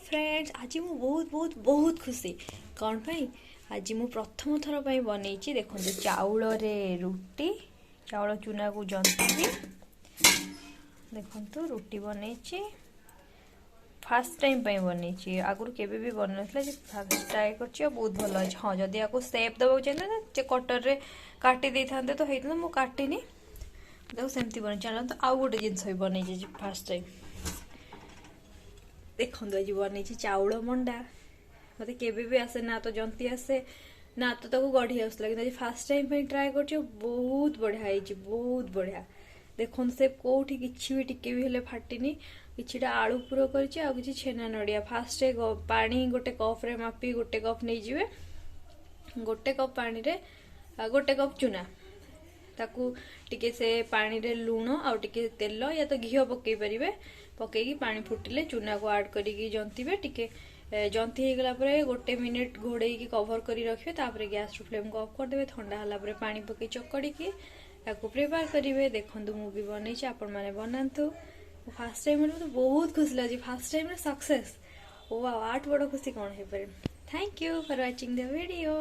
Friends आज मु बहुत बहुत बहुत खुशी कौन पाई आज मु प्रथम थर पाई बनई देखो चाउल रे रुटी चाउल चूना को जंती देखो रुटी बनई फास्ट टाइम बनई आगुरी केबे भी बन ना फास्ट ट्राए कर बहुत भल अच्छे हाँ जदि आपको सेप देवाक चाहिए ना कटर रे काटी दे था तो होता मुझे काटिनी देखो सेमती बन चलते आउ गोटे जिनस भी बनई फास्ट टाइम देखो आज बनई चाउल मंडा मत केबे भी आसे ना तो जंती आसे ना तो ताको गढ़ी आसला कि फास्ट टाइम ट्राए कर बहुत बढ़िया बहुत बढ़िया देखो से कौटी किसी भी टिके भी हेले फाटिनी किछिटा आलू पुर कर छेना नड़िया फास्ट पानी गोटे कप रे मापी गोटे कप नहीं जीवे गोटे कप पानी रे गोटे कप चूना ताकू टिके से पानी रे लूण आ टिके तेल या तो घी पकई पारे पकईकी पानी फुटिले चूना को आड करिकी जंतीबे टिके जंती हो गला परे गोटे मिनिट घोड़े कवर करी रखिए तापर गैस फ्लेम को ऑफ करदे ठंडा होला परे पानी पकई चकड़ी की प्रिपेयर करेंगे देखो मु भी बनई आपण मैंने बनातु फास्ट टाइम तो बहुत खुशी लगे फास्ट टाइम सक्सेस ओ आठ बड़ खुशी कौन है। Thank you for watching the video.